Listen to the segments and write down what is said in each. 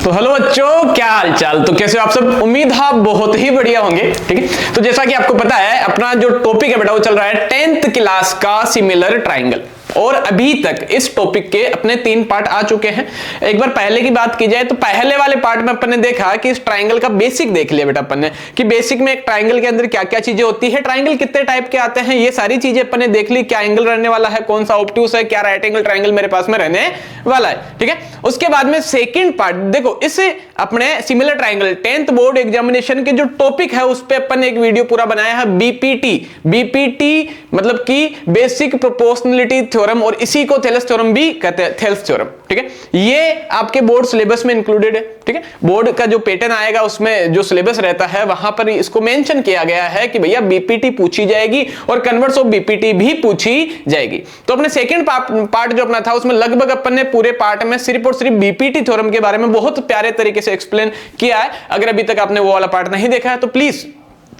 तो हेलो बच्चों, क्या हाल चाल। तो कैसे हो आप सब? उम्मीद है बहुत ही बढ़िया होंगे। ठीक है, तो जैसा कि आपको पता है अपना जो टॉपिक है बेटा वो चल रहा है 10th क्लास का सिमिलर ट्राइंगल, और अभी तक इस टॉपिक के अपने 3 पार्ट आ चुके हैं। एक बार पहले की बात की जाए तो पहले वाले पार्ट में अपन ने देखा कि इस ट्राइंगल का बेसिक देख लिया बेटा अपन ने, कि बेसिक में एक ट्राइंगल के अंदर क्या क्या चीजें होती है, ट्राइंगल कितने टाइप के आते हैं, ये सारी चीजें अपन ने देख ली। क्या एंगल रहने वाला है, कौन सा ऑब्ट्यूस है, क्या राइट एंगल ट्राइंगल मेरे पास में रहने वाला है। ठीक है, उसके बाद में सेकेंड पार्ट देखो, इस अपने similar triangle 10th board examination के जो टॉपिक है उस पर अपन ने एक वीडियो पूरा बनाया है, बीपीटी मतलब कि बेसिक प्रोपोर्शनलिटी थ्योरम, और इसी को थेल्स थ्योरम भी कहते हैं, थेल्स थ्योरम। ठीक है, ये आपके बोर्ड सिलेबस में इंक्लूडेड है। ठीक है, बोर्ड का जो पैटर्न आएगा उसमें जो सिलेबस रहता है वहां पर इसको मेंशन किया गया है कि भैया बीपीटी पूछी जाएगी और कन्वर्ट्स ऑफ बीपीटी भी पूछी जाएगी। तो अपने सेकंड पार्ट जो अपना था उसमें लगभग अपन ने पूरे पार्ट में सिर्फ और सिर्फ बीपीटी थ्योरम के बारे में बहुत प्यारे तरीके से एक्सप्लेन किया है। अगर अभी तक आपने वो वाला पार्ट नहीं देखा है तो प्लीज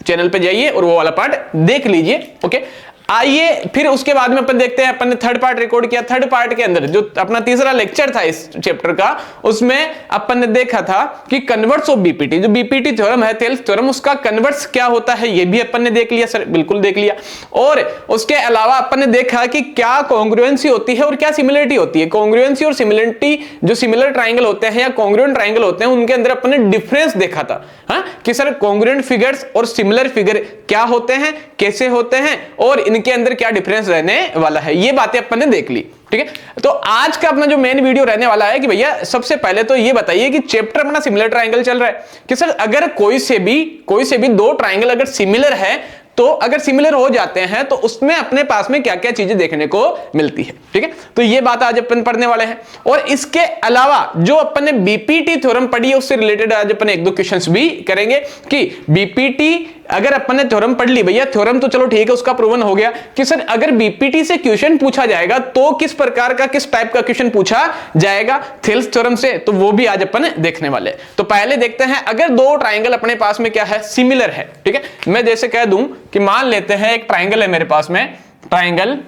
चैनल पे जाइए और वो वाला पार्ट देख लीजिए। ओके, आइए फिर उसके बाद में अपन देखते हैं, अपन ने थर्ड पार्ट रिकॉर्ड किया। थर्ड पार्ट के अंदर जो अपना तीसरा लेक्चर था इस चैप्टर का, उसमें अपन ने देखा था कि कन्वर्ट्स ऑफ बीपीटी, जो बीपीटी थ्योरम है थेल्स थ्योरम, उसका कन्वर्ट्स क्या होता है ये भी अपन ने देख लिया सर, बिल्कुल देख लिया। और उसके अलावा अपन ने देखा कि क्या कॉन्ग्रुएंसी होती है और क्या सिमिलरिटी होती है। कॉन्ग्रुएंसी और सिमिलरिटी, जो सिमिलर ट्राइंगल होते हैं या कॉन्ग्रुएंट ट्राइंगल होते हैं, उनके अंदर अपन ने डिफरेंस देखा था। हाँ, कि सर कॉन्ग्रुएंट फिगर्स और सिमिलर फिगर क्या होते हैं, कैसे होते हैं, और इनके अंदर क्या डिफरेंस रहने वाला है, ये बातें अपन ने देख ली। ठीक है, तो आज का अपना जो मेन वीडियो रहने वाला है कि भैया सबसे पहले तो ये बताइए कि चैप्टर अपना सिमिलर ट्राइंगल चल रहा है कि सर अगर कोई से भी 2 ट्राइंगल अगर सिमिलर है, तो अगर सिमिलर हो जाते हैं तो उसमें अपने पास में क्या क्या चीजें देखने को मिलती है। ठीक है, तो ये बात आज अपन पढ़ने वाले हैं। और इसके अलावा जो अपन ने बीपीटी थ्योरम पढ़ी है उससे रिलेटेड आज अपन 1-2 क्वेश्चंस भी करेंगे कि बीपीटी अगर अपन ने थ्योरम पढ़ ली, भैया थ्योरम तो चलो ठीक है उसका प्रूवन हो गया, कि सर अगर बीपीटी से क्वेश्चन पूछा जाएगा तो किस प्रकार का, किस टाइप का क्वेश्चन पूछा जाएगा थेल्स थ्योरम से, तो वो भी आज अपन देखने वाले। तो पहले देखते हैं, अगर 2 ट्राइंगल अपने पास में क्या है, सिमिलर है। ठीक है, मैं जैसे कह दूं कि मान लेते हैं एक ट्राइंगल है मेरे पास में, ट्राइंगल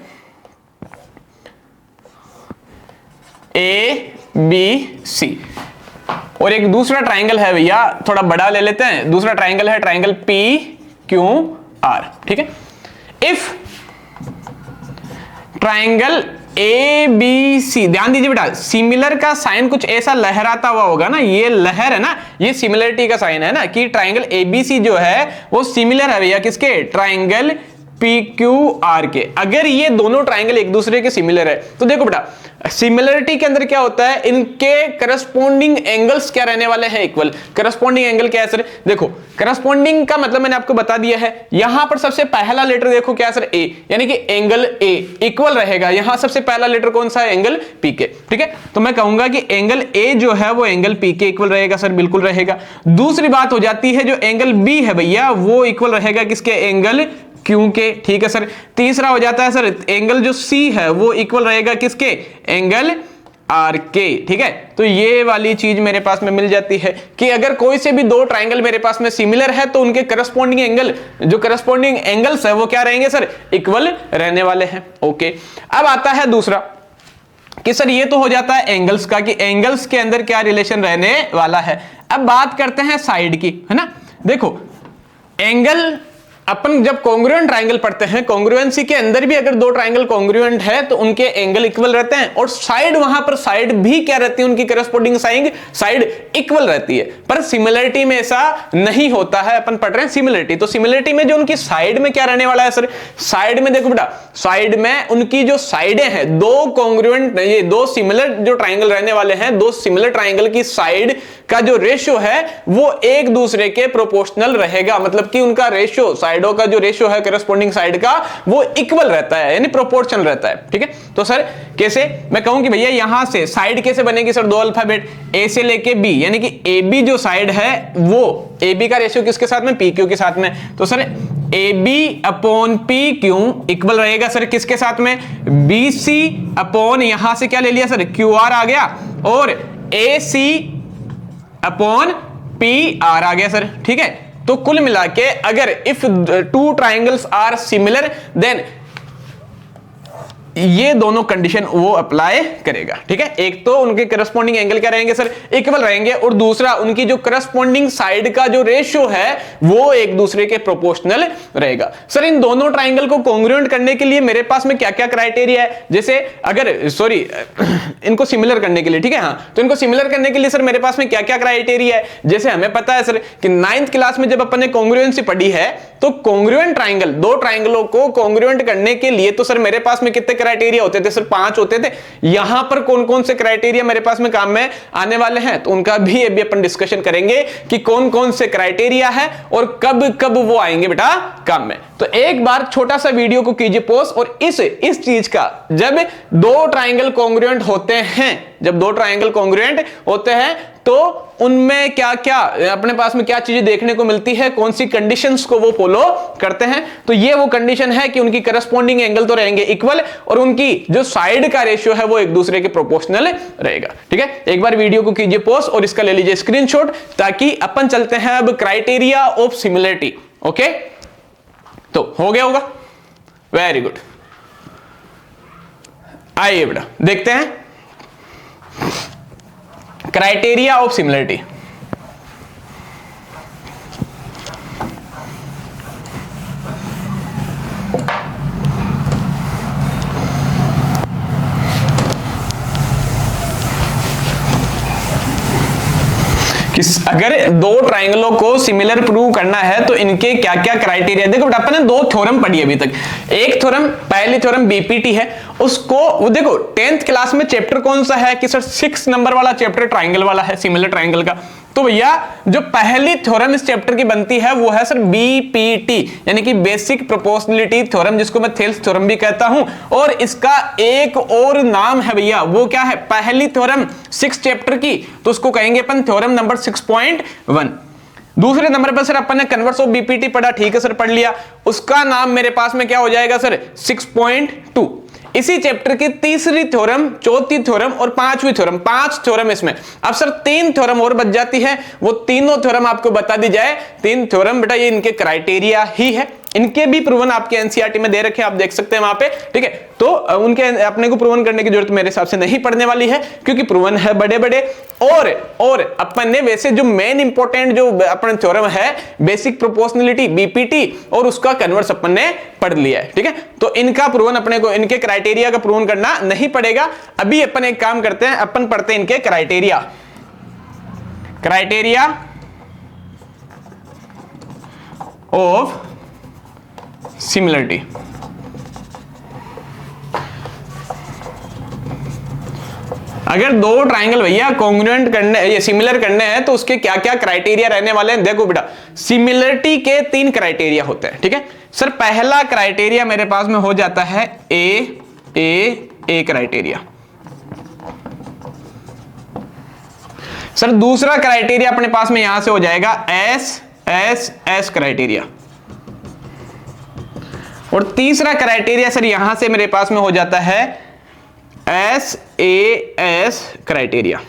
ABC, और एक दूसरा ट्राइंगल है भैया, थोड़ा बड़ा ले लेते हैं, दूसरा ट्राइंगल है ट्राइंगल PQR। ठीक है, इफ ट्राइंगल ABC, ध्यान दीजिए बेटा, सिमिलर का साइन कुछ ऐसा लहराता हुआ होगा ना, ये लहर है ना, ये सिमिलरिटी का साइन है ना, कि ट्राइंगल ABC जो है वो सिमिलर है भैया किसके, ट्राइंगल PQR के। अगर ये दोनों ट्राइंगल एक दूसरे के सिमिलर है तो देखो बेटा, सिमिलरिटी के अंदर क्या होता है, इनके करस्पॉन्डिंग एंगल्स क्या रहने वाले हैं, इक्वल। करस्पॉन्डिंग एंगल क्या है सर, देखो करस्पॉन्डिंग का मतलब मैंने आपको बता दिया है। यहां पर सबसे पहला लेटर देखो क्या है सर, ए, यानी कि एंगल ए इक्वल रहेगा। यहां सबसे पहला लेटर कौन सा है, एंगल पी के। ठीक है, तो मैं कहूंगा कि एंगल ए जो है वो एंगल पी के इक्वल रहेगा सर, बिल्कुल रहेगा। दूसरी बात हो जाती है जो एंगल बी है भैया वो इक्वल रहेगा किसके, एंगल क्यों के। ठीक है सर, तीसरा हो जाता है सर एंगल जो सी है वो इक्वल रहेगा किसके, एंगल आर के। ठीक है, तो ये वाली चीज मेरे पास में मिल जाती है कि अगर कोई से भी 2 ट्राइंगल मेरे पास में सिमिलर है तो उनके करस्पॉन्डिंग एंगल, जो करस्पॉन्डिंग एंगल्स है वो क्या रहेंगे सर, इक्वल रहने वाले हैं। ओके, अब आता है दूसरा कि सर ये तो हो जाता है एंगल्स का, कि एंगल्स के अंदर क्या रिलेशन रहने वाला है। अब बात करते हैं साइड की, है ना। देखो एंगल, अपन जब कॉन्ग्रुएंट ट्राइंगल पढ़ते हैं, कॉन्ग्रुएंसी के अंदर भी अगर 2 ट्राइंगल कॉन्ग्रुएंट है तो उनके एंगल इक्वल रहते हैं, और साइड, वहां पर साइड भी क्या रहती है, उनकी करस्पॉन्डिंग साइड इक्वल रहती है। पर सिमिलरिटी में ऐसा नहीं होता है, अपन पढ़ रहे हैं सिमिलरिटी, तो सिमिलरिटी में जो उनकी साइड में क्या रहने वाला है सर, साइड में देखो बेटा, साइड में उनकी जो साइडें हैं, 2 कॉन्ग्रुएंट, ये 2 सिमिलर जो ट्राइंगल रहने वाले हैं, 2 सिमिलर ट्राइंगल की साइड का जो रेशियो है वो एक दूसरे के प्रोपोर्शनल रहेगा, मतलब कि उनका रेशियो, साइडों का जो रेशियो है करस्पॉन्डिंग साइड का वो इक्वल रहता है, यानी प्रोपोर्शनल रहता है। ठीक है, तो सर कैसे, मैं कहूं कि भैया यहां से साइड कैसे बनेगी सर, 2 अल्फाबेट, ए से लेके बी, यानी कि ए बी जो साइड है वो ए बी का रेशियो किसके साथ में, पी क्यू के साथ में। तो sir A B upon P Q equal रहेगा सर किसके साथ में, बी सी अपॉन, यहां से क्या ले लिया सर, क्यू आर आ गया, और A C upon P R आ गया सर। ठीक है, तो कुल मिला के अगर if 2 triangles are similar then ये दोनों कंडीशन वो अप्लाई करेगा, ठीक है। एक तो उनके करस्पॉन्डिंग एंगल क्या रहेंगे सर, इक्वल रहेंगे, और दूसरा उनकी जो करस्पॉन्डिंग साइड का जो रेशियो है वो एक दूसरे के प्रोपोर्शनल रहेगा। सर इन दोनों ट्राइंगल को कॉन्ग्रुएंट करने के लिए मेरे पास में क्या क्या क्राइटेरिया है, जैसे अगर सॉरी इनको सिमिलर करने के लिए, ठीक है, हाँ, तो इनको सिमिलर करने के लिए सर मेरे पास में क्या क्या क्राइटेरिया है। जैसे हमें पता है सर कि 9th क्लास में जब अपन ने कॉन्ग्रुएंसी पढ़ी है तो कॉन्ग्रुएंट ट्राइंगल, दो ट्राइंगलों को कॉन्ग्रुएंट करने के लिए तो सर मेरे पास में कितने क्राइटेरिया होते थे सर, 5 होते थे। यहां पर कौन कौन से क्राइटेरिया मेरे पास में काम में आने वाले हैं, तो उनका भी अभी अपन डिस्कशन करेंगे कि कौन कौन से क्राइटेरिया है और कब कब वो आएंगे बेटा काम में। तो एक बार छोटा सा वीडियो को कीजिए पॉज, और इस चीज का जब दो ट्राइंगल कॉन्ग्रुएंट होते हैं, जब दो ट्राइंगल कॉन्ग्रुएंट होते हैं तो उनमें क्या क्या अपने पास में क्या चीजें देखने को मिलती है, कौन सी कंडीशंस को वो फॉलो करते हैं। तो ये वो कंडीशन है कि उनकी करस्पॉन्डिंग एंगल तो रहेंगे इक्वल, और उनकी जो साइड का रेशियो है वो एक दूसरे के प्रोपोर्शनल रहेगा, ठीक है। एक बार वीडियो को कीजिए पॉज और इसका ले लीजिए स्क्रीनशॉट, ताकि अपन चलते हैं अब क्राइटेरिया ऑफ सिमिलरिटी। ओके, तो हो गया होगा, वेरी गुड। आइए बेटा देखते हैं क्राइटेरिया ऑफ सिमिलरिटी। अगर दो ट्राइंगलों को सिमिलर प्रूव करना है तो इनके क्या क्या क्राइटेरिया, देखो बेटा अपन ने दो थ्योरम पढ़ी अभी तक। एक थ्योरम, पहली थ्योरम बीपीटी है, उसको वो देखो 10th क्लास में चैप्टर कौन सा है कि सर 6 नंबर वाला चैप्टर ट्राइंगल वाला है, सिमिलर ट्राइंगल का। तो भैया जो पहली थ्योरम इस चैप्टर की बनती है वो है सर बीपीटी, यानी कि बेसिक प्रोपोर्शनलिटी थ्योरम, जिसको मैं थेल्स थ्योरम भी कहता हूं। और इसका एक और नाम है भैया, वो क्या है, पहली थ्योरम 6 चैप्टर की, तो उसको कहेंगे अपन थ्योरम नंबर 6.1। दूसरे नंबर पर सर अपन ने कन्वर्स ऑफ बीपीटी पढ़ा, ठीक है सर, पढ़ लिया, उसका नाम मेरे पास में क्या हो जाएगा सर 6.2। इसी चैप्टर की तीसरी थ्योरम, चौथी थ्योरम और पांचवी थ्योरम, 5 थ्योरम इसमें। अब सर 3 थ्योरम और बच जाती है, वो तीनों थ्योरम आपको बता दी जाए। 3 थ्योरम बेटा ये इनके क्राइटेरिया ही है, इनके भी प्रूवन आपके एनसीईआरटी में दे रखे हैं, आप देख सकते हैं वहां पे, ठीक है। तो उनके अपने को प्रूवन करने की जरूरत मेरे हिसाब से नहीं पड़ने वाली है, क्योंकि प्रूवन है बड़े बड़े। और अपन ने वैसे जो मेन इंपॉर्टेंट जो अपन थ्योरम है बेसिक प्रोपोर्शनलिटी बीपीटी, और उसका कन्वर्स अपन ने पढ़ लिया है, ठीक है। तो इनका प्रूवन अपने को, इनके क्राइटेरिया का प्रूवन करना नहीं पड़ेगा। अभी अपन एक काम करते हैं, अपन पढ़ते हैं इनके क्राइटेरिया ऑफ सिमिलरिटी। अगर दो ट्राइंगल भैया कॉन्ग्रुएंट करने, ये सिमिलर करने हैं, तो उसके क्या क्या क्राइटेरिया रहने वाले हैं। देखो बेटा सिमिलरिटी के 3 क्राइटेरिया होते हैं, ठीक है सर। पहला क्राइटेरिया मेरे पास में हो जाता है ए क्राइटेरिया। सर दूसरा क्राइटेरिया अपने पास में यहां से हो जाएगा एस क्राइटेरिया, और तीसरा क्राइटेरिया सर यहां से मेरे पास में हो जाता है एस क्राइटेरिया।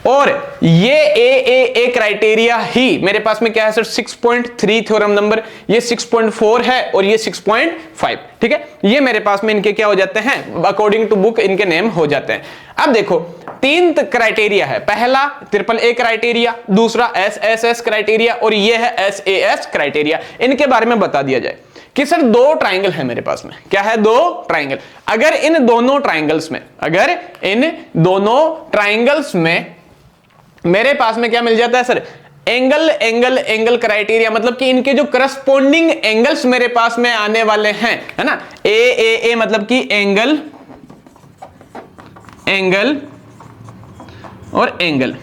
और ये ए क्राइटेरिया ही मेरे पास में क्या है सर 6.3 थ्योरम नंबर, ये 6.4 है और ये 6.5, ठीक है। ये मेरे पास में इनके क्या हो जाते हैं, अकॉर्डिंग टू बुक इनके नेम हो जाते हैं। अब देखो 3 क्राइटेरिया है, पहला ट्रिपल ए क्राइटेरिया, दूसरा एस क्राइटेरिया, और ये है एस क्राइटेरिया। इनके बारे में बता दिया जाए कि सर 2 ट्राइंगल है मेरे पास में, क्या है 2 ट्राइंगल। अगर इन दोनों ट्राइंगल्स में मेरे पास में क्या मिल जाता है सर, एंगल क्राइटेरिया, मतलब कि इनके जो करस्पॉन्डिंग एंगल्स मेरे पास में आने वाले हैं, है ना, ए मतलब कि एंगल और एंगल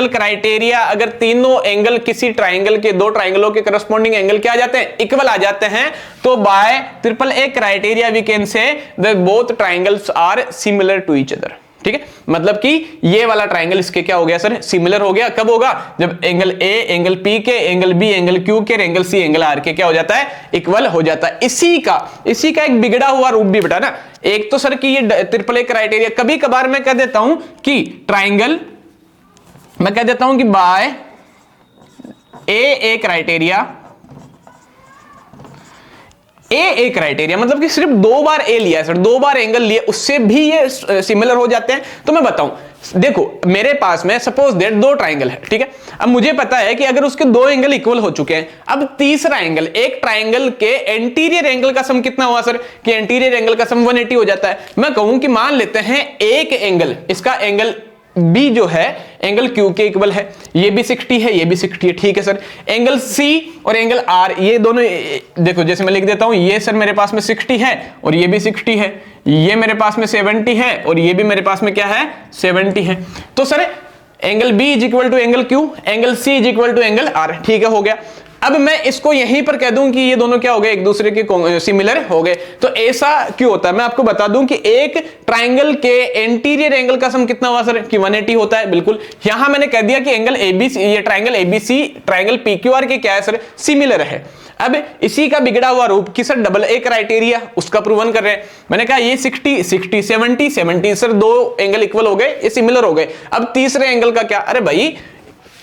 क्राइटेरिया। अगर तीनों एंगल किसी ट्राइंगल के, 2 ट्राइंगलों के करस्पॉन्डिंग एंगल क्या आ जाते हैं, इक्वल आ जाते हैं, तो by triple A criteria we can say that both triangles are similar to each other, ठीक है। मतलब कि ये वाला ट्राइंगल इसके क्या हो गया सर, सिमिलर हो गया। कब होगा, जब एंगल ए एंगल पी के, एंगल बी एंगल क्यू के, एंगल सी एंगल आर के क्या हो जाता है, इक्वल हो जाता है। इसी का एक बिगड़ा हुआ रूप भी बेटा ना, एक तो सर कि ये ट्रिपल ए क्राइटेरिया, कभी कभार मैं कह देता हूं कि ट्राइंगल, मैं कह देता हूं कि बाय ए क्राइटेरिया ए क्राइटेरिया, मतलब कि सिर्फ 2 बार ए लिया है सर, 2 बार एंगल लिए, उससे भी ये सिमिलर हो जाते हैं। तो मैं बताऊं, देखो मेरे पास में सपोज दैट 2 ट्राइंगल है, ठीक है। अब मुझे पता है कि अगर उसके 2 एंगल इक्वल हो चुके हैं, अब तीसरा एंगल, एक ट्राइंगल के एंटीरियर एंगल का सम कितना हुआ सर, कि एंटीरियर एंगल का सम 180 हो जाता है। मैं कहूं कि मान लेते हैं एक एंगल, इसका एंगल बी जो है एंगल क्यू के इक्वल है, ये भी 60 है, ये भी 60 है, ठीक है सर। एंगल सी और एंगल आर, ये दोनों देखो, जैसे मैं लिख देता हूं, ये सर मेरे पास में 60 है और ये भी 60 है, ये मेरे पास में 70 है और ये भी मेरे पास में क्या है, 70 है। तो sir angle B is equal to angle Q, angle C is equal to angle R, ठीक है, हो गया। अब मैं इसको यहीं पर कह दूं कि ये दोनों क्या हो गए, एक दूसरे के सिमिलर हो गए। तो ऐसा क्यों होता है, मैं आपको बता दूं कि एक ट्राइंगल के एंटीरियर एंगल का सम कितना हुआ सर, कि 180 होता है, बिल्कुल। यहां मैंने कह दिया कि एंगल एबीसी, ये ट्राइंगल एबीसी ट्राइंगल पीक्यूआर के क्या है सर, सिमिलर है। अब इसी का बिगड़ा हुआ रूप कि सर डबल ए क्राइटेरिया, उसका प्रूवन कर रहे हैं। मैंने कहा ये 60 60 70 70 सर 2 एंगल इक्वल हो गए, ये सिमिलर हो गए। अब तीसरे एंगल का क्या, अरे भाई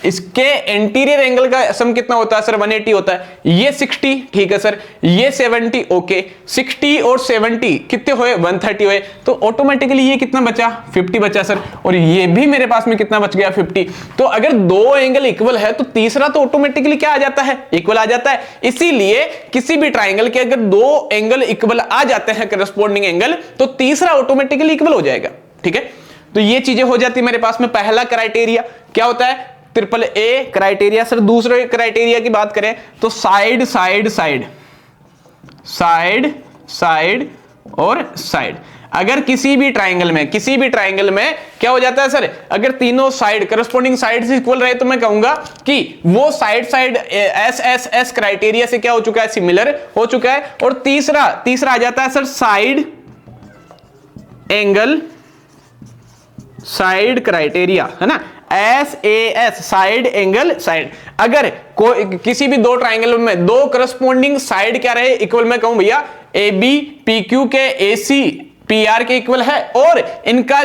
इसके एंटीरियर एंगल का सम कितना होता है सर, 180 होता है। ये 60, ठीक है सर, ये 70, ओके, 60 और 70 कितने हुए, 130 हुए। तो ऑटोमेटिकली ये कितना बचा, 50 बचा सर, और ये भी मेरे पास में कितना बच गया, 50। तो अगर 2 एंगल इक्वल है तो तीसरा तो ऑटोमेटिकली क्या आ जाता है, इक्वल आ जाता है। इसीलिए किसी भी ट्राइंगल के अगर 2 एंगल इक्वल आ जाते हैं करस्पॉन्डिंग एंगल, तो तीसरा ऑटोमेटिकली इक्वल हो जाएगा, ठीक है। तो ये चीजें हो जाती है मेरे पास में। पहला क्राइटेरिया क्या होता है, ट्रिपल ए क्राइटेरिया। सर दूसरे क्राइटेरिया की बात करें तो side side side side side और साइड। अगर किसी भी ट्राइंगल में क्या हो जाता है सर, अगर तीनों साइड करस्पॉन्डिंग साइड से इक्वल रहे, तो मैं कहूंगा कि वो side S S S criteria से क्या हो चुका है, सिमिलर हो चुका है। और तीसरा आ जाता है sir side angle side criteria, है ना, SAS साइड एंगल साइड। अगर कोई किसी भी 2 ट्राइंगल में 2 करस्पॉन्डिंग साइड क्या रहे, इक्वल, मैं कहूं भैया AB PQ के AC PR के इक्वल है, और इनका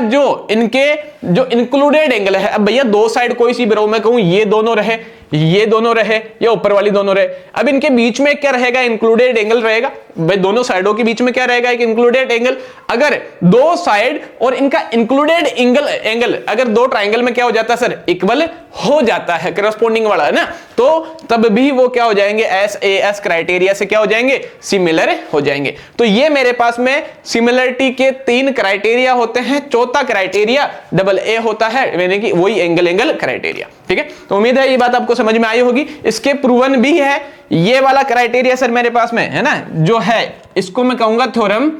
इनके जो इंक्लूडेड एंगल है, अब भैया 2 साइड कोई सी भी रहो, मैं कहूं ये दोनों रहे, ये दोनों रहे, या ऊपर वाली दोनों रहे। अब इनके बीच में क्या रहेगा, इंक्लूडेड एंगल रहेगा। भाई दोनों साइडों के बीच में क्या रहेगा, एक इंक्लूडेड एंगल। अगर 2 साइड और इनका इंक्लूडेड एंगल अगर 2 ट्राइंगल में क्या हो जाता है सर, इक्वल हो जाता है, करस्पॉन्डिंग वाला, है ना, तो तब भी वो क्या हो जाएंगे, SAS क्राइटेरिया से क्या हो जाएंगे, सिमिलर हो जाएंगे। तो ये मेरे पास में सिमिलरिटी के 3 क्राइटेरिया होते हैं। चौथा क्राइटेरिया डबल ए होता है, यानी कि वही एंगल क्राइटेरिया, ठीक है। तो उम्मीद है ये बात आपको समझ में आई होगी। इसके प्रूवन भी है ये वाला क्राइटेरिया सर मेरे पास में, है ना, जो है इसको मैं कहूंगा थ्योरम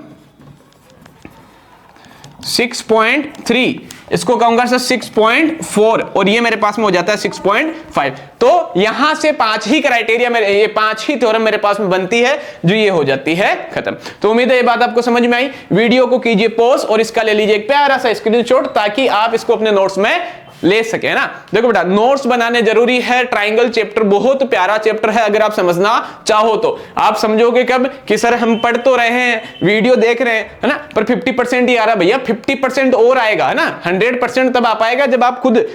6.3, इसको कहूंगा सर 6.4, और ये मेरे पास में हो जाता है 6.5। तो यहां से 5 ही क्राइटेरिया ये 5 ही थ्योरम मेरे पास में बनती है, जो ये हो जाती है खत्म। तो उम्मीद है ये बात आपको समझ में आई। वीडियो को कीजिए पॉज और इसका ले लीजिए एक प्यारा सा स्क्रीनशॉट, ताकि आप इसको अपने नोट्स में ले सके, है ना। देखो बेटा, नोट्स बनाने जरूरी है। ट्राइंगल चैप्टर बहुत प्यारा चैप्टर है, अगर आप समझना चाहो तो। आप समझोगे कब कि सर हम पढ़ तो रहे हैं, वीडियो देख रहे हैं, है ना, पर 50% ही आ रहा है। भैया 50% और आएगा, है ना, 100% तब आ पाएगा जब आप खुद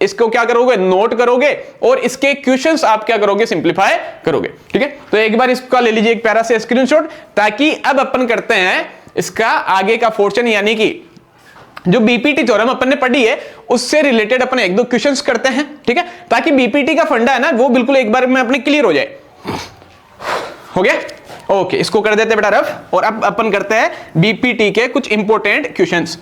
इसको क्या करोगे, नोट करोगे, और इसके क्वेश्चंस आप क्या करोगे, सिंप्लीफाई करोगे, ठीक है। तो एक बार इसका ले लीजिए एक प्यारा सा स्क्रीनशॉट, ताकि अब अपन करते हैं इसका आगे का पोर्शन, यानी कि जो बीपीटी थ्योरम अपन ने पढ़ी है उससे रिलेटेड अपन 1-2 क्वेश्चंस करते हैं, ठीक है, ताकि बीपीटी का फंडा है ना वो बिल्कुल एक बार में अपने क्लियर हो जाए। हो गया, ओके, इसको कर देते बेटा रफ, और अब अपन करते हैं बीपीटी के कुछ इंपॉर्टेंट क्वेश्चंस।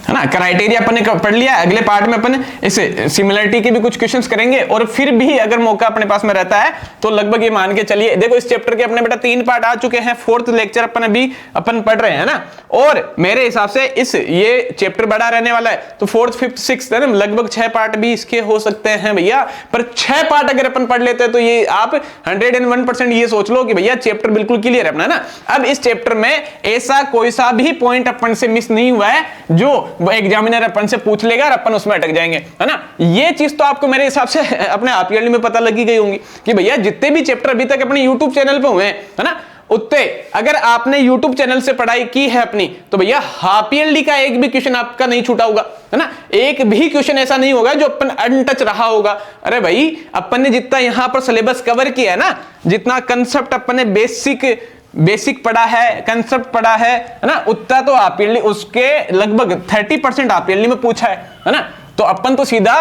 है ना, क्राइटेरिया अपन ने पढ़ लिया। अगले पार्ट में अपन इसे सिमिलरिटी के भी कुछ क्वेश्चंस करेंगे, और फिर भी अगर मौका अपने पास में रहता है तो लगभग ये मान के चलिए, देखो इस चैप्टर के अपने बेटा 3 पार्ट आ चुके हैं, 4th लेक्चर अपन पढ़ रहे हैं ना, और मेरे हिसाब से ये चैप्टर बड़ा रहने वाला है, तो 4th 5th 6th है ना, लगभग 6 पार्ट भी इसके हो सकते हैं भैया। पर 6 पार्ट अगर अपन पढ़ लेते हैं तो ये आप 101% ये सोच लो कि भैया चैप्टर बिल्कुल क्लियर है अपना ना। अब इस चैप्टर में ऐसा कोई सा भी पॉइंट अपन से मिस नहीं हुआ है जो एग्जामिनर अपन से पूछ लेगा और अपन उसमें अटक जाएंगे, है ना। ये चीज तो आपको मेरे हिसाब से अपने आप में पता लगी गई होंगी कि भैया जितने भी चैप्टर अभी तक अपने YouTube चैनल पे हुए हैं, है ना, उतने अगर आपने YouTube चैनल से पढ़ाई की है अपनी, तो भैया हाफ ईयरली का एक भी क्वेश्चन आपका नहीं छूटा होगा, है ना। एक भी क्वेश्चन ऐसा नहीं होगा जो अपन अनटच रहा होगा। अरे भाई अपन ने जितना यहां पर सिलेबस कवर किया है ना, जितना कंसेप्ट अपन ने बेसिक पढ़ा है, कंसेप्ट पढ़ा है ना, उतना तो हाफ ईयरली उसके लगभग 30% हाफ ईयरली में पूछा है ना। तो अपन तो सीधा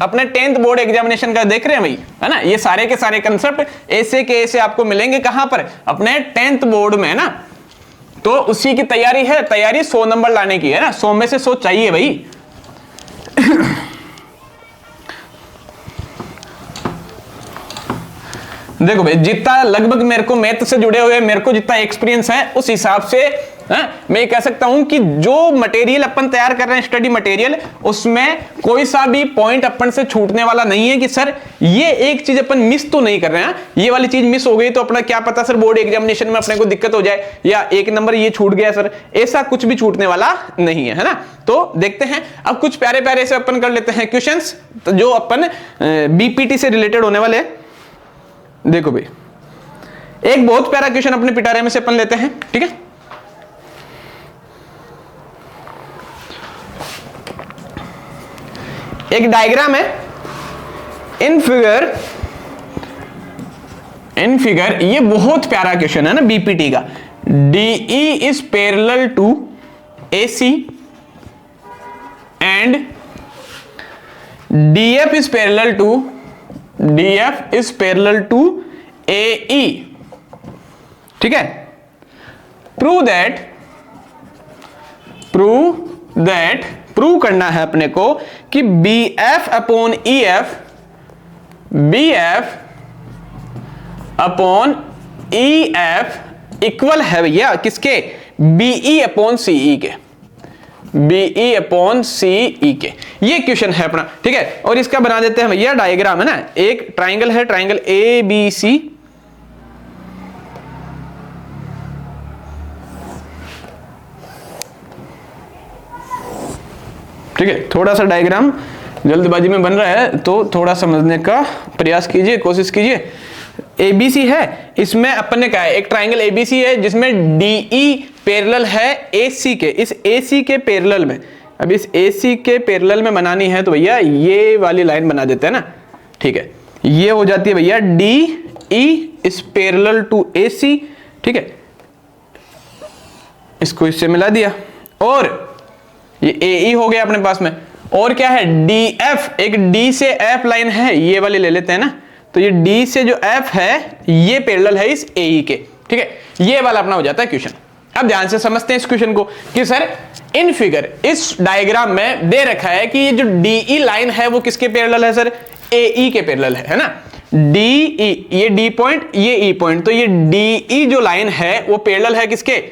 अपने 10th बोर्ड एग्जामिनेशन का देख रहे हैं भाई, है ना। ये सारे के सारे कंसेप्ट ऐसे के ऐसे आपको मिलेंगे कहां पर, अपने 10th बोर्ड में, है ना। तो उसी की तैयारी है, तैयारी 100 नंबर लाने की है ना, 100 में से 100 चाहिए भाई। देखो भाई, जितना लगभग मेरे को मैथ से जुड़े हुए मेरे को जितना एक्सपीरियंस है, उस हिसाब से मैं कह सकता हूं कि जो मटेरियल अपन तैयार कर रहे हैं, स्टडी मटेरियल, उसमें कोई सा भी पॉइंट अपन से छूटने वाला नहीं है कि सर ये एक चीज अपन मिस तो नहीं कर रहे हैं, ये वाली चीज मिस हो गई तो अपना क्या पता सर बोर्ड एग्जामिनेशन में अपने को दिक्कत हो जाए, या एक नंबर ये छूट गया सर, ऐसा कुछ भी छूटने वाला नहीं है ना। तो देखते हैं अब कुछ प्यारे प्यारे से अपन कर लेते हैं क्वेश्चंस, तो जो अपन बीपीटी से रिलेटेड होने वाले हैं। देखो भाई, एक बहुत प्यारा क्वेश्चन अपने पिटारे में से अपन लेते हैं, ठीक है। एक डायग्राम है इन फिगर, ये बहुत प्यारा क्वेश्चन है ना बीपीटी का। DE is parallel to AC and DF is parallel to AE, ठीक है। प्रूव करना है अपने को कि BF अपॉन EF इक्वल है भैया किसके, BE अपॉन CE के, के। ये क्वेश्चन है अपना, ठीक है। और इसका बना देते हैं भैया डायग्राम, है ना। एक ट्राइंगल है, ट्राइंगल ABC, ठीक है। थोड़ा सा डायग्राम जल्दबाजी में बन रहा है तो थोड़ा समझने का प्रयास कीजिए, कोशिश कीजिए। ABC है, इसमें अपन ने कहा है एक ट्राइंगल ABC है जिसमें DE पैरेलल है AC के, इस AC के पैरेलल में। अब इस AC के पैरेलल में बनानी है तो भैया ये वाली लाइन बना देते हैं ना, ठीक है। ये हो जाती है भैया DE इस पैरेलल टू AC, ठीक है। इसको इससे मिला दिया और ये AE हो गया अपने पास में। और क्या है, DF, एक D से F लाइन है, ये वाली ले लेते हैं ना। तो ये D से जो F है ये पैरेलल है इस AE के, ठीक है। ये वाला अपना हो जाता है क्वेश्चन। अब ध्यान से समझते हैं इस क्वेश्चन को कि सर इन फिगर इस डायग्राम में दे रखा है कि ये जो DE लाइन है वो किसके पैरेलल है सर, AE के पैरेलल है ना। DE, ये D पॉइंट, ये E पॉइंट, तो ये DE जो लाइन है वो पैरेलल है किसके,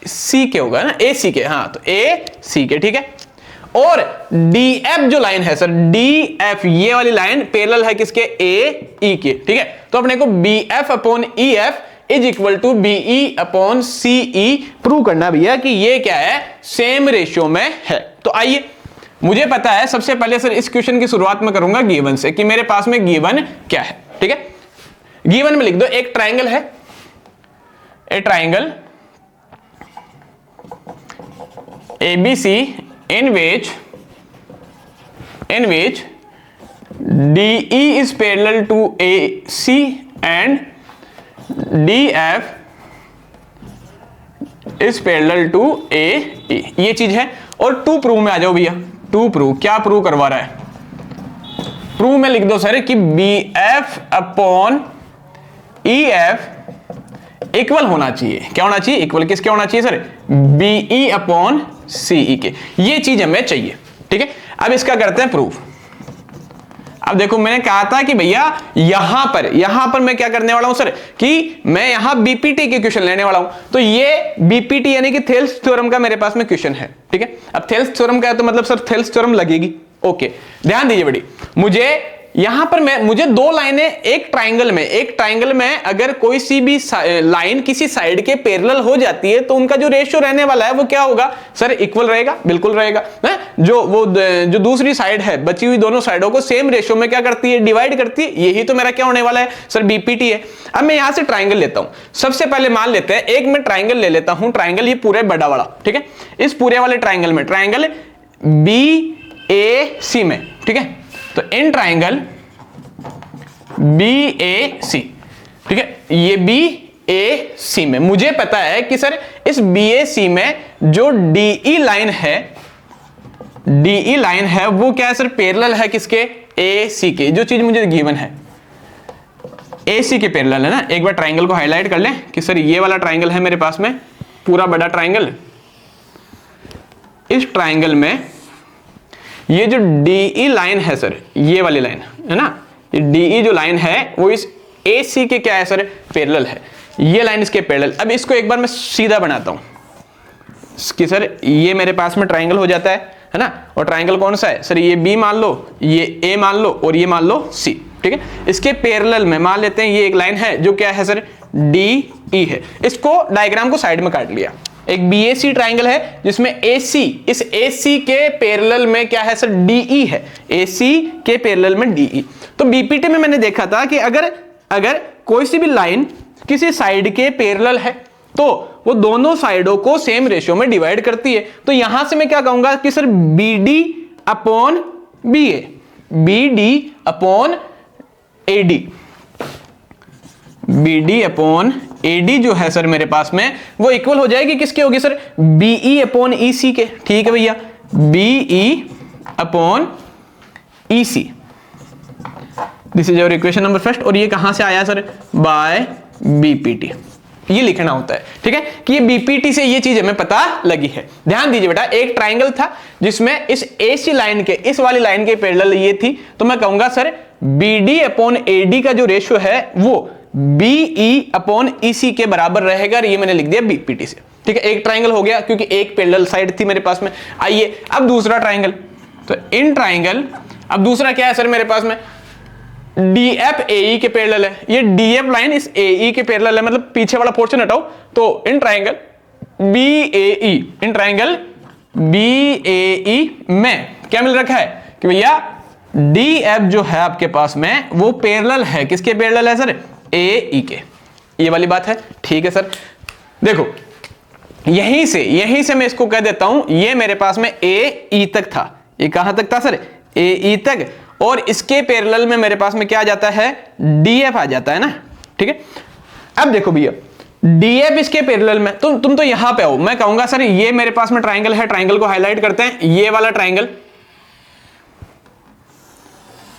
AC के होगा ना, AC के, हाँ तो AC के, ठीक है। और DF जो लाइन है सर, DF ये वाली लाइन पैरेलल है किसके, AE के, ठीक है। तो अपने को BF upon EF is equal to BE upon CE prove करना भैया कि ये क्या है, सेम रेशियो में है। तो आइए, मुझे पता है सबसे पहले सर इस क्वेश्चन की शुरुआत में करूंगा गिवन से, कि मेरे पास में गिवन क्या है, ठीक है। गिवन में लिख दो एक ट्राइंगल है, ए triangle ABC in which DE is parallel to AC and DF is parallel to AE, ये चीज है। और टू प्रूव में आ जाओ भैया। टू प्रूव, क्या प्रूव करवा रहा है, प्रूव में लिख दो सर कि BF अपॉन EF इक्वल होना चाहिए। क्या होना चाहिए, इक्वल किसके होना चाहिए सर, BE अपॉन CE के। ये चीज हमें चाहिए, ठीक है। अब इसका करते हैं प्रूफ। अब देखो मैंने कहा था कि भैया यहां पर मैं क्या करने वाला हूं सर, कि मैं यहां बीपीटी के क्वेश्चन लेने वाला हूं। तो ये बीपीटी यानी कि थेल्स थ्योरम का मेरे पास में क्वेश्चन है, ठीक है। अब थेल्स थ्योरम का है तो मतलब सर थेल्स थ्योरम लगेगी, ओके। ध्यान दीजिए बड़ी, मुझे यहां पर मुझे दो लाइनें एक ट्राइंगल में अगर कोई सी भी लाइन किसी साइड के पैरेलल हो जाती है तो उनका जो रेशियो रहने वाला है वो क्या होगा सर, इक्वल रहेगा, बिल्कुल रहेगा है? जो दूसरी साइड है, बची हुई दोनों साइडों को सेम रेशियो में क्या करती है, डिवाइड करती है। यही तो मेरा क्या होने वाला है सर, बीपीटी है। अब मैं यहां से ट्राइंगल लेता हूं। सबसे पहले मान लेते हैं एक मैं ट्राइंगल ले लेता हूं, ट्राइंगल ये पूरे बड़ा वाला, ठीक है। इस पूरे वाले ट्राइंगल में, ट्राइंगल BAC में, ठीक है। तो इन ट्राइंगल BAC, ठीक है, ये BAC में मुझे पता है कि सर इस BAC में जो DE लाइन है वो क्या है सर, पैरेलल है किसके, AC के। जो चीज मुझे गिवन है AC के पैरेलल है ना। एक बार ट्राइंगल को हाईलाइट कर लें कि सर ये वाला ट्राइंगल है मेरे पास में, पूरा बड़ा ट्राइंगल। इस ट्राइंगल में ये जो DE लाइन है सर, ये वाली लाइन है ना, ये DE जो लाइन है वो इस AC के क्या है सर, पैरेलल है। ये लाइन इसके पैरेलल। अब इसको एक बार मैं सीधा बनाता हूं कि सर ये मेरे पास में ट्राइंगल हो जाता है ना। और ट्राइंगल कौन सा है सर, ये B मान लो, ये A मान लो और ये मान लो C, ठीक है। इसके पैरेलल में मान लेते हैं ये एक लाइन है जो क्या है सर, DE है। इसको डायग्राम को साइड में काट लिया। एक BAC ट्राइंगल है जिसमें AC, इस AC के पैरेलल में क्या है सर, DE है। AC के पैरेलल में DE। तो बीपीटी में मैंने देखा था कि अगर कोई सी भी लाइन किसी साइड के पैरेलल है तो वो दोनों साइडों को सेम रेशियो में डिवाइड करती है। तो यहां से मैं क्या कहूंगा कि sir BD upon BA, BD upon AD, BD upon AD जो है सर मेरे पास में वो इक्वल हो जाएगी किसके होगी सर, BE अपॉन EC के, ठीक है भैया, BE upon EC। This is your equation number first. और ये कहां से आया सर, बाय बीपीटी। ये लिखना होता है, ठीक है, कि ये बीपीटी से ये चीज हमें पता लगी है। ध्यान दीजिए बेटा, एक ट्राइंगल था जिसमें इस AC लाइन के, इस वाली लाइन के पैरेलल ये थी, तो मैं कहूंगा सर BD अपॉन AD का जो रेशियो है वो BE अपॉन EC के बराबर रहेगा। ये मैंने लिख दिया बीपीटी से, ठीक है। एक ट्राइंगल हो गया क्योंकि एक पैरेलल साइड थी मेरे पास में। आइए अब दूसरा ट्राइंगल। तो इन ट्राइंगल, अब दूसरा क्या है सर मेरे पास में, DF AE के पैरेलल है। ये DF लाइन इस AE के पैरेलल है, मतलब पीछे वाला पोर्शन हटाओ। तो in triangle BAE, in triangle BAE में क्या मिल रखा है कि भैया DF जो है आपके पास में वो पैरेलल है, किसके पैरेलल है सर, AE के। ये वाली बात है, ठीक है सर। देखो यहीं से मैं इसको कह देता हूं, ये मेरे पास में AE तक था। ये कहां तक था सर, AE तक। और इसके पैरेलल में मेरे पास में क्या आ जाता है, DF आ जाता है ना, ठीक है। अब देखो भैया DF इसके पैरेलल में, तुम तो यहां पे आओ। मैं कहूंगा सर ये मेरे पास में ट्राइंगल है, ट्राइंगल को हाईलाइट करते हैं, ये वाला ट्राइंगल।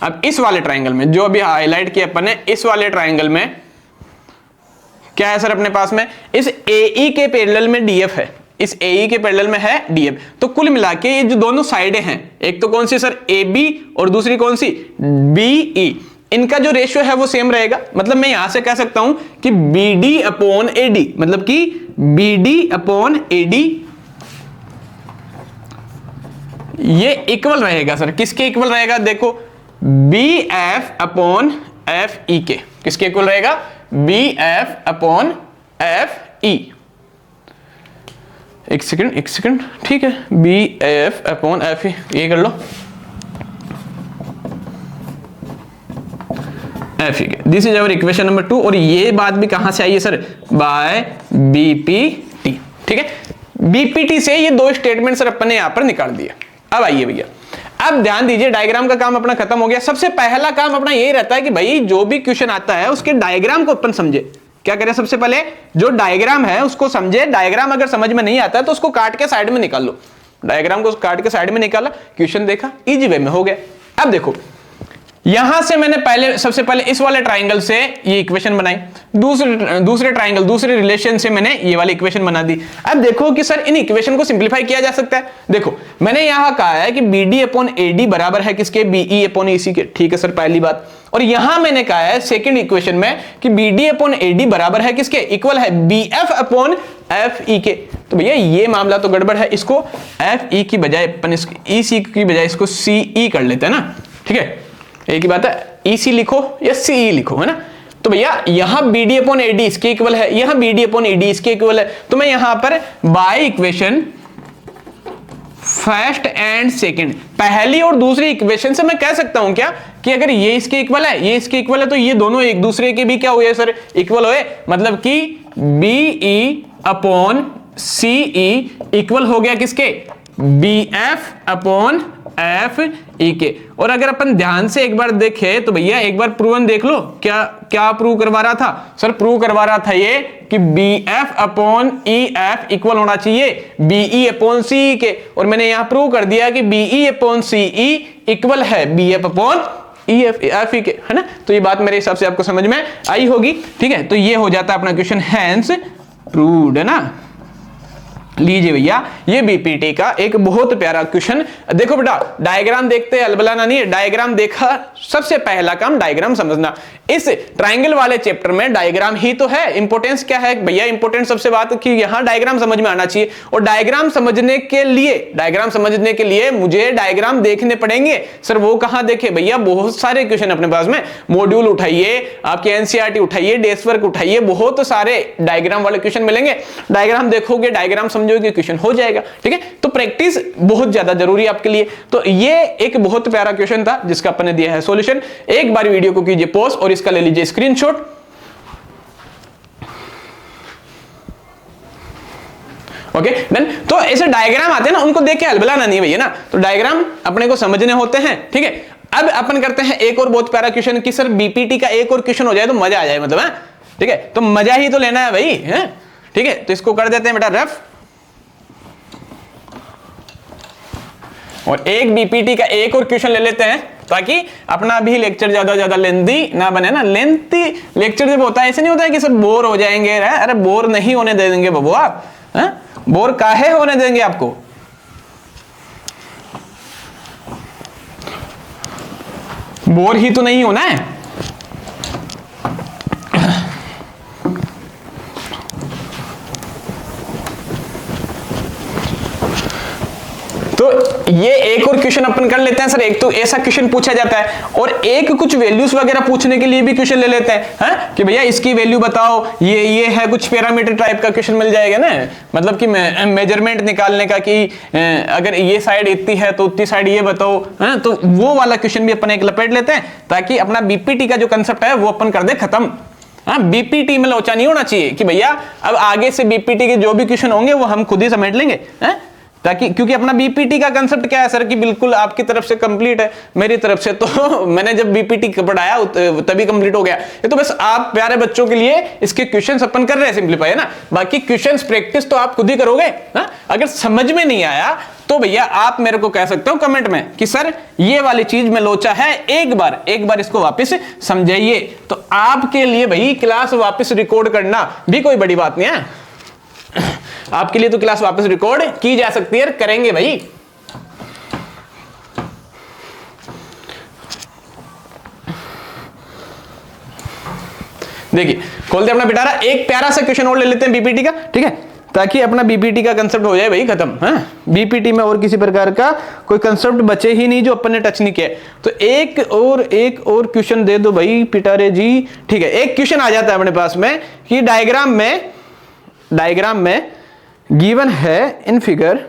अब इस वाले ट्राइंगल में जो अभी हाईलाइट किया अपन ने, इस वाले ट्राइंगल में क्या है सर अपने पास में, इस AE के पैरेलल में DF है, इस AE के पैरेलल में है DF। तो कुल मिला के ये जो दोनों साइडें हैं, एक तो कौन सी सर AB और दूसरी कौन सी BE, इनका जो रेशियो है वो सेम रहेगा। मतलब मैं यहां से कह सकता हूं कि BD अपॉन AD, मतलब कि BD अपॉन AD ये इक्वल रहेगा सर, किसके इक्वल रहेगा, देखो BF अपॉन FE के, किसके इक्वल रहेगा, BF अपॉन FE। एक सेकंड, ठीक है, BF अपॉन FE, ये कर लो FE के। This is our equation number 2। और ये बात भी कहां से आई है सर, बाय बीपीटी, ठीक है। बीपीटी से ये दो स्टेटमेंट सर अपन ने यहां पर निकाल दिया। अब आइए भैया, अब ध्यान दीजिए, डायग्राम का काम अपना खत्म हो गया। सबसे पहला काम अपना यही रहता है कि भाई जो भी क्वेश्चन आता है उसके डायग्राम को अपन समझे। क्या करें, सबसे पहले जो डायग्राम है उसको समझे। डायग्राम अगर समझ में नहीं आता है तो उसको काट के साइड में निकाल लो। डायग्राम को काट के साइड में निकाला, क्वेश्चन देखा, इजी वे में हो गया। अब देखो यहां से मैंने सबसे पहले इस वाले ट्राइंगल से ये इक्वेशन बनाई, दूसरे ट्राइंगल, दूसरे रिलेशन से मैंने ये वाली इक्वेशन बना दी। अब देखो कि सर इन इक्वेशन को सिंपलीफाई किया जा सकता है। देखो मैंने यहां कहा है कि BD अपॉन AD बराबर है किसके, BE अपॉन EC के, ठीक है सर, पहली बात। और यहां मैंने कहा है सेकंड इक्वेशन में कि BD अपॉन AD बराबर है किसके, इक्वल है BF अपॉन FE के। तो भैया ये मामला तो गड़बड़ है, इसको FE की बजाय अपन EC की बजाय इसको CE कर लेते हैं ना, ठीक है। एक ही बात है, EC लिखो या CE लिखो, है ना। तो भैया यहां BD अपॉन AD इसके इक्वल है, यहां BD अपॉन AD इसके इक्वल है, तो मैं यहां पर by equation first and second, पहली और दूसरी इक्वेशन से मैं कह सकता हूं क्या कि अगर ये इसके इक्वल है, ये इसके इक्वल है, तो ये दोनों एक दूसरे के भी क्या हुए सर, इक्वल हुए। मतलब कि BE अपॉन CE इक्वल हो गया किसके, BF अपॉन FE के। और अगर अपन ध्यान से एक बार देखें तो भैया एक बार प्रूवन देख लो, क्या क्या प्रूव करवा रहा था सर, प्रूव करवा रहा था ये कि BF अपॉन EF इक्वल होना चाहिए BE अपॉन CE के, और मैंने यहां प्रूव कर दिया कि BE अपॉन CE इक्वल है BF अपॉन FE के, है ना। तो ये बात मेरे हिसाब से आपको समझ में आई होगी, ठीक है। तो ये हो जाता है अपना क्वेश्चन हैंस प्रूव्ड, है ना। लीजिए भैया ये बीपीटी का एक बहुत प्यारा क्वेश्चन। देखो बेटा डायग्राम देखते हैं, अलबलाना नहीं है, डायग्राम देखा, सबसे पहला काम डायग्राम समझना। इस ट्रायंगल वाले चैप्टर में डायग्राम ही तो है। इंपॉर्टेंस क्या है भैया, इंपॉर्टेंस सबसे बात कि यहां डायग्राम समझ में आना चाहिए, और डायग्राम समझने के लिए मुझे डायग्राम देखने पड़ेंगे। सर वो कहां देखे भैया, बहुत सारे क्वेश्चन अपने पास में, मॉड्यूल उठाइए, आपके एनसीईआरटी उठाइए, डेस्क वर्क उठाइए, बहुत सारे डायग्राम वाले क्वेश्चन मिलेंगे। डायग्राम देखोगे, डायग्राम समझोगे, क्वेश्चन हो जाएगा, ठीक है। तो प्रैक्टिस बहुत ज्यादा जरूरी है आपके लिए। तो ये एक बहुत प्यारा क्वेश्चन था जिसका अपन ने दिया है सॉल्यूशन। एक बार वीडियो को कीजिए पॉज और इसका ले लीजिए स्क्रीनशॉट। ओके देन, तो ऐसे डायग्राम आते हैं ना, उनको देख के हलबलाना नहीं भैया ना, तो डायग्राम अपने को समझने होते हैं, ठीक है। अब अपन करते हैं एक और बहुत प्यारा क्वेश्चन कि सर बीपीटी का एक और क्वेश्चन हो जाए तो मजा आ जाए, मतलब है, ठीक है। तो मजा ही तो लेना है भाई, है, ठीक है। तो इसको कर देते हैं बेटा रफ, और एक बीपीटी का एक और क्वेश्चन ले लेते हैं ताकि अपना भी लेक्चर ज्यादा लेंथी ना बने ना। लेंथी लेक्चर जब होता है ऐसे नहीं होता है कि सब बोर हो जाएंगे, अरे बोर नहीं होने देंगे बाबू आप, बोर काहे होने देंगे आपको। बोर ही तो नहीं होना है। तो ये एक और क्वेश्चन अपन कर लेते हैं सर। एक तो ऐसा क्वेश्चन पूछा जाता है, और एक कुछ वैल्यूज वगैरह पूछने के लिए भी क्वेश्चन ले लेते हैं, कि भैया इसकी वैल्यू बताओ, ये है कुछ पैरामीटर टाइप का क्वेश्चन मिल जाएगा ना, मतलब कि मेजरमेंट निकालने का कि अगर ये साइड इतनी है तो उतनी साइड ये बताओ, है। तो वो वाला क्वेश्चन भी अपन एक लपेट लेते हैं ताकि अपना बीपीटी का जो कंसेप्ट है वो अपन कर दे खत्म। बीपीटी में लोचा नहीं होना चाहिए कि भैया अब आगे से बीपीटी के जो भी क्वेश्चन होंगे वो हम खुद ही समेट लेंगे, ताकि, क्योंकि अपना बीपीटी का कंसेप्ट क्या है सर कि बिल्कुल आपकी तरफ से कंप्लीट है, मेरी तरफ से तो मैंने जब बीपीटी पढ़ाया तभी कंप्लीट हो गया। ये तो बस आप प्यारे बच्चों के लिए इसके क्वेश्चंस अपन कर रहे हैं सिंपलीफाई, है ना। बाकी क्वेश्चंस प्रैक्टिस तो आप खुद ही करोगे ना। अगर समझ में नहीं आया तो भैया आप मेरे को कह सकते हो कमेंट में कि सर ये वाली चीज में लोचा है, एक बार इसको वापस समझाइए। तो आपके लिए भाई क्लास वापस रिकॉर्ड करना भी कोई बड़ी बात नहीं है, आपके लिए तो क्लास वापस रिकॉर्ड की जा सकती है, करेंगे भाई। देखिए खोलते अपना पिटारा, एक प्यारा सा क्वेश्चन और ले लेते हैं बीपीटी का, ठीक है, ताकि अपना बीपीटी का कंसेप्ट हो जाए भाई खत्म, है। बीपीटी में और किसी प्रकार का कोई कंसेप्ट बचे ही नहीं जो अपन ने टच नहीं किया। तो एक और क्वेश्चन दे दो भाई पिटारे जी, ठीक है। एक क्वेश्चन आ जाता है अपने पास में कि डायग्राम में गिवन है इन फिगर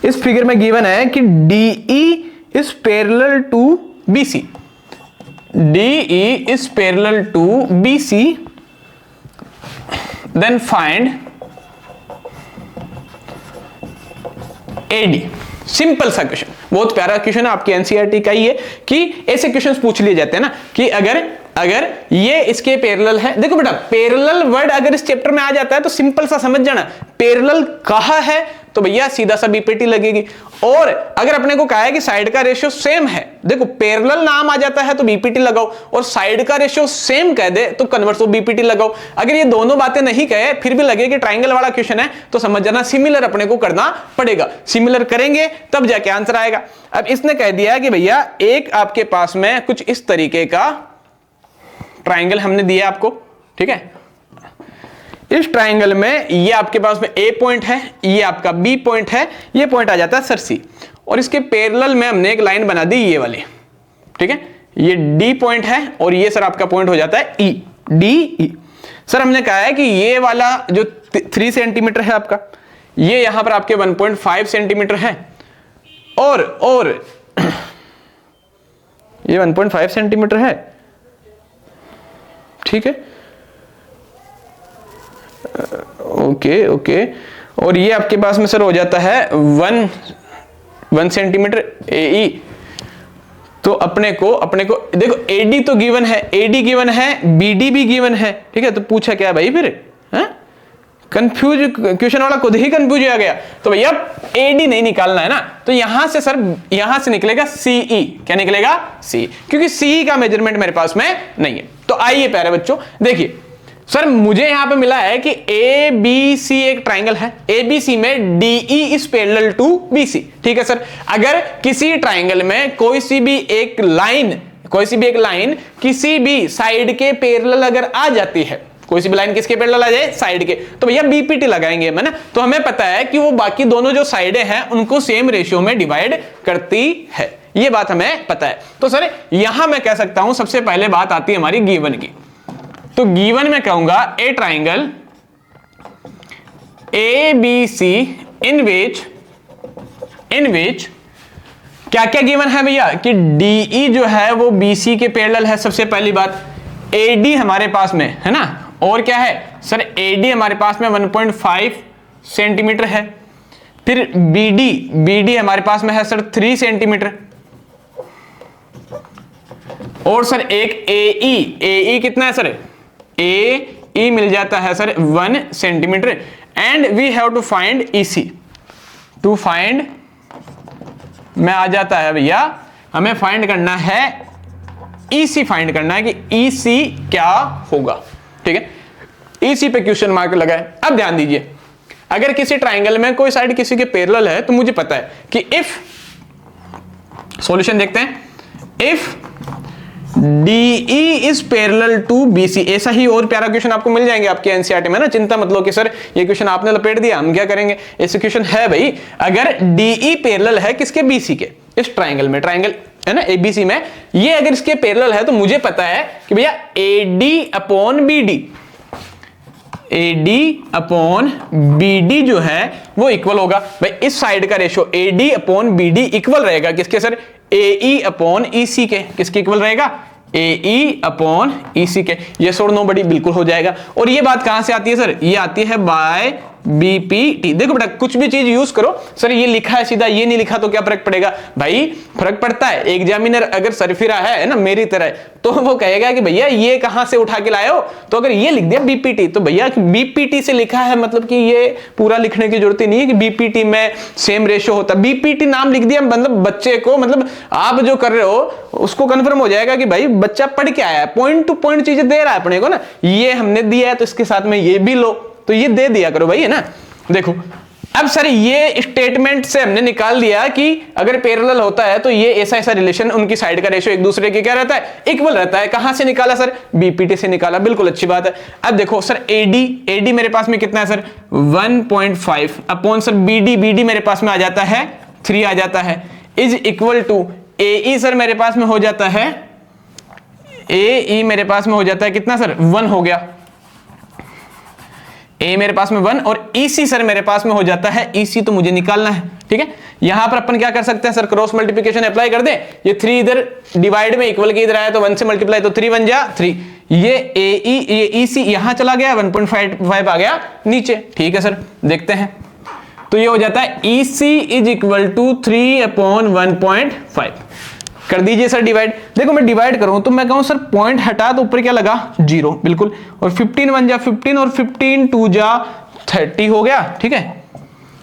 इस फिगर में गिवन है कि DE is parallel to BC, DE is parallel to BC, then find AD। Simple सा क्वेश्चन, बहुत प्यारा क्वेश्चन है, आपकी एनसीईआरटी का ही है कि ऐसे क्वेश्चंस पूछ लिए जाते हैं ना कि अगर ये इसके पैरेलल है। देखो बेटा पैरेलल वर्ड अगर इस चैप्टर में आ जाता है तो सिंपल सा समझ जाना, पैरेलल कहां है तो भैया सीधा सा बीपीटी लगेगी। और अगर अपने को कहा है कि साइड का रेशियो सेम है, देखो पैरेलल नाम आ जाता है तो बीपीटी लगाओ, और साइड का रेशियो सेम कह दे तो कन्वर्स बीपीटी लगाओ। अगर ये दोनों बातें नहीं कहे फिर भी लगे कि ट्राइंगल वाला क्वेश्चन है तो समझ जाना सिमिलर अपने को करना पड़ेगा, सिमिलर करेंगे तब जाके आंसर आएगा। अब इसने कह दिया कि भैया एक आपके पास में कुछ इस तरीके का ट्राइंगल हमने दिया आपको, ठीक है। इस ट्राइंगल में ये आपके पास में ए पॉइंट है, ये आपका बी पॉइंट है, ये पॉइंट आ जाता है सर सी, और इसके पैरेलल में हमने एक लाइन बना दी ये वाली, ठीक है, ये डी पॉइंट है और ये सर आपका पॉइंट हो जाता है ई, डी ई। सर हमने कहा है कि ये वाला जो 3 सेंटीमीटर है आपका, ये यहां पर आपके 1.5 सेंटीमीटर है, और ये 1.5 सेंटीमीटर है, ठीक है, ओके ओके, और ये आपके पास में सर हो जाता है 1 सेंटीमीटर ए। तो अपने को देखो एडी तो गिवन है, एडी गिवन है, बीडी भी गिवन है, ठीक है, तो पूछा क्या भाई फिर, कंफ्यूज, क्वेश्चन वाला खुद ही कंफ्यूज हो गया। तो भैया एडी नहीं निकालना है ना, तो यहां से सर, यहां से निकलेगा सीई, क्या निकलेगा सी, क्योंकि सीई का मेजरमेंट मेरे पास में नहीं है। तो आइए प्यारे बच्चों देखिए, सर मुझे यहां पे मिला है कि ए बी सी एक ट्राइंगल है, ए बी सी में DE is parallel to BC, ठीक है सर। अगर किसी ट्राइंगल में कोई सी भी एक लाइन किसी भी साइड के पैरेलल अगर आ जाती है, कोई सी भी लाइन किसके पैरेलल आ जाए, साइड के, तो भैया बीपीटी लगाएंगे हम, है ना। तो हमें पता है कि वो बाकी दोनों जो साइडें हैं उनको सेम रेशियो में डिवाइड करती है, ये बात हमें पता है। तो सर यहां मैं कह सकता हूं, सबसे पहले बात आती है हमारी गिवन की। तो गिवन में कहूंगा ए ट्राइंगल ए बी सी इन विच क्या क्या गिवन है भैया, कि डीई जो है वो बीसी के पैरेलल है, सबसे पहली बात। एडी हमारे पास में है ना, और क्या है सर, एडी हमारे पास में 1.5 सेंटीमीटर है। फिर बीडी हमारे पास में है सर 3 सेंटीमीटर, और सर एक एई कितना है सर, एई मिल जाता है sir 1 centimetre. And we have to find EC, to find में आ जाता है भैया, हमें फाइंड करना है ईसी, फाइंड करना है कि ईसी क्या होगा, ठीक है। ईसी पे क्वेश्चन मार्क लगा है। अब ध्यान दीजिए, अगर किसी ट्राइंगल में कोई साइड किसी के पैरेलल है, तो मुझे पता है कि इफ, सॉल्यूशन देखते हैं, if DE is parallel to BC, ऐसा ही और प्यारा क्वेश्चन आपको मिल जाएंगे आपके एनसीईआरटी में ना, चिंता मत लो कि सर ये क्वेश्चन आपने लपेट दिया, हम क्या करेंगे, ऐसे क्वेश्चन है भाई। अगर DE पैरेलल है किसके, BC के, इस ट्राइंगल में, ट्राइंगल है ना ABC में, ये अगर इसके पैरेलल है, तो मुझे पता है कि भैया AD अपॉन BD जो है वो इक्वल होगा भाई, इस साइड का ratio AD upon BD equal रहेगा किसके सर, AE अपॉन EC के, किसके इक्वल रहेगा, AE अपॉन EC के। ये और नो बड़ी बिल्कुल हो जाएगा। और ये बात कहां से आती है सर, ये आती है बाय BPT। देखो बेटा, कुछ भी चीज यूज करो, सर ये लिखा है सीधा, ये नहीं लिखा तो क्या फर्क पड़ेगा भाई, फर्क पड़ता है। एग्जामिनर अगर सरफिरा है ना मेरी तरह, तो वो कहेगा कि भैया ये कहां से उठा के लाए हो, तो अगर ये लिख दिया BPT, तो भैया BPT से लिखा है, मतलब कि ये पूरा लिखने की जरूरत ही नहीं है कि BPT में सेम रेशियो होता। BPT नाम लिख दिया, मतलब बच्चे को, मतलब आप जो कर रहे हो उसको कंफर्म हो जाएगा कि भाई बच्चा पढ़ के आया है, पॉइंट टू पॉइंट चीजें दे रहा है अपने को ना, ये हमने दिया है तो इसके साथ में ये भी लो, तो ये दे दिया करो भाई, है ना। देखो अब सर ये स्टेटमेंट से हमने निकाल दिया कि अगर पैरेलल होता है तो ये ऐसा रिलेशन, उनकी साइड का रेशियो एक दूसरे के क्या रहता है, इक्वल रहता है। कहां से निकाला सर, BPT से निकाला, बिल्कुल अच्छी बात है। अब देखो सर AD मेरे पास में कितना है सर, 1.5 अपॉन सर BD मेरे पास में आ जाता है 3 आ जाता है, is equal to AE sir मेरे पास में हो जाता है, AE मेरे पास में हो जाता है कितना सर, 1 हो गया, A मेरे पास में 1, और EC सर मेरे पास में हो जाता है, EC तो मुझे निकालना है, ठीक है। यहां पर अपन क्या कर सकते हैं सर, क्रॉस मल्टीप्लिकेशन अप्लाई कर दें, ये 3 इधर डिवाइड में इक्वल के इधर आया तो 1 से मल्टीप्लाई, तो 3 1 जा 3, ये AE ये EC यहां चला गया, 1.5 आ गया नीचे, ठीक है सर। देखते हैं, तो ये हो जाता है EC is equal to 3 upon 1.5, कर दीजिए सर डिवाइड। देखो मैं डिवाइड करूं तो मैं कहूं सर पॉइंट हटा तो ऊपर क्या लगा, 0, बिल्कुल, और 15 1 जा 15 और 15 2 जा 30 हो गया, ठीक है।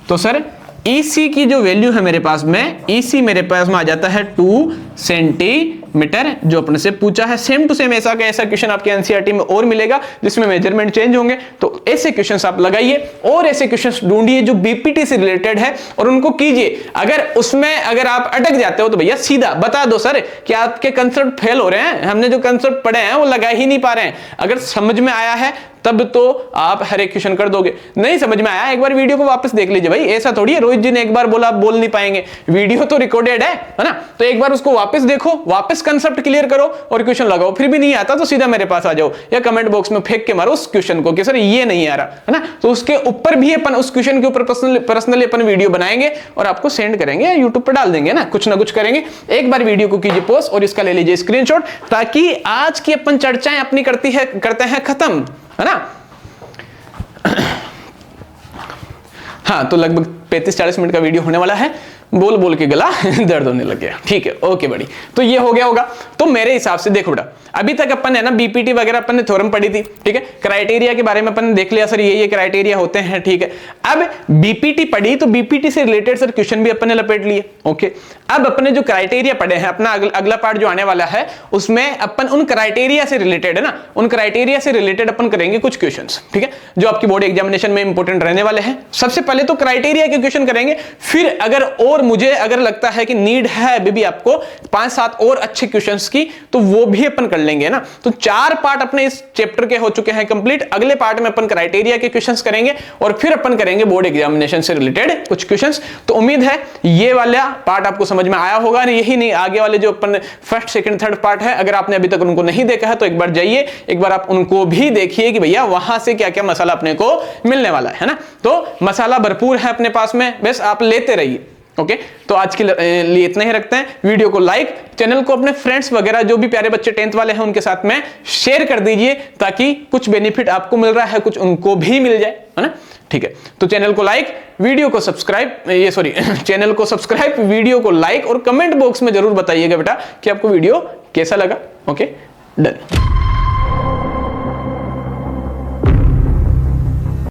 तो सर EC की जो वैल्यू है मेरे पास में, EC मेरे पास में आ जाता है 2 सेंटीमीटर, जो अपने से पूछा है। सेम टू सेम ऐसा क्वेश्चन आपके एनसीईआरटी में और मिलेगा जिसमें मेजरमेंट चेंज होंगे, तो ऐसे क्वेश्चंस आप लगाइए और ऐसे क्वेश्चंस ढूंढिए जो BPT से रिलेटेड है और उनको कीजिए। अगर आप अटक जाते हो तो भैया सीधा बता दो सर कि आपके कंसेप्ट फेल हो रहे हैं, हमने जो कंसेप्ट पढ़े हैं वो लगा ही नहीं पा रहे हैं। अगर समझ में आया है तब तो आप हर एक क्वेश्चन कर दोगे। नहीं समझ में आया, एक बार वीडियो को वापस देख लीजिए भाई, ऐसा थोड़ी है रोहित जी ने एक बार बोला आप बोल नहीं पाएंगे, वीडियो तो रिकॉर्डेड है ना, तो एक बार उसको वापस देखो, वापस कंसेप्ट क्लियर करो और क्वेश्चन लगाओ। फिर भी नहीं आता तो सीधा मेरे पास आ जाओ या कमेंट बॉक्स में फेंक के मारो उस क्वेश्चन को कि सर ये नहीं आ रहा है ना, तो उसके ऊपर भी अपन उस क्वेश्चन के ऊपर पर्सनली अपन वीडियो बनाएंगे और आपको सेंड करेंगे, यूट्यूब पर डाल देंगे ना, कुछ ना कुछ करेंगे। एक बार वीडियो को कीजिए पॉज और इसका ले लीजिए स्क्रीनशॉट, ताकि आज की अपन चर्चाएं अपनी करते हैं खत्म, है ना। हाँ, तो लगभग 35-40 मिनट का वीडियो होने वाला है, बोल बोल के गला दर्द होने लग गया। ठीक है, ओके बड़ी, तो ये हो गया होगा। तो मेरे हिसाब से देखो बेटा, अभी तक अपन है ना बीपीटी वगैरह अपन ने थ्योरम पढ़ी थी, ठीक है, क्राइटेरिया के बारे में अपन ने देख लिया, सर ये क्राइटेरिया होते हैं, ठीक है। अब बीपीटी पढ़ी तो बीपीटी से रिलेटेड सर क्वेश्चन भी अपन ने लपेट लिए, ओके। अब अपने जो क्राइटेरिया पढ़े हैं, अपना अगला पार्ट जो आने वाला है उसमें अपन उन क्राइटेरिया से रिलेटेड है ना, उन क्राइटेरिया से रिलेटेड अपन करेंगे कुछ क्वेश्चंस, ठीक है, जो आपकी बोर्ड एग्जामिनेशन में इंपॉर्टेंट रहने वाले हैं। सबसे पहले तो क्राइटेरिया के क्वेश्चन करेंगे, फिर अगर मुझे लगता है कि नीड है बेबी आपको 5-7 और अच्छे क्वेश्चंस की, तो वो भी अपन कर लेंगे ना। तो 4 पार्ट अपने इस चैप्टर के हो चुके हैं कंप्लीट। अगले पार्ट में अपन क्राइटेरिया के क्वेश्चंस करेंगे और फिर अपन करेंगे बोर्ड एग्जामिनेशन से रिलेटेड कुछ क्वेश्चंस। तो उम्मीद है ये वाला पार्ट आपको समझ में आया होगा। यही नहीं, आगे वाले जो अपन फर्स्ट सेकंड थर्ड पार्ट है, अगर आपने अभी तक उनको नहीं देखा है तो एक बार जाइए, एक बार आप उनको भी देखिए कि भैया वहां से क्या क्या मसाला अपने को मिलने वाला है ना। तो मसाला भरपूर है अपने पास में, बस आप लेते रहिए, ओके। तो आज के लिए इतना ही रखते हैं। वीडियो को लाइक, चैनल को अपने फ्रेंड्स वगैरह जो भी प्यारे बच्चे 10th वाले हैं उनके साथ में शेयर कर दीजिए, ताकि कुछ बेनिफिट आपको मिल रहा है कुछ उनको भी मिल जाए, है ना। ठीक है, तो चैनल को लाइक, वीडियो को सब्सक्राइब, चैनल को सब्सक्राइब, वीडियो को लाइक और कमेंट बॉक्स में जरूर बताइएगा बेटा कि आपको वीडियो कैसा लगा, ओके, डन।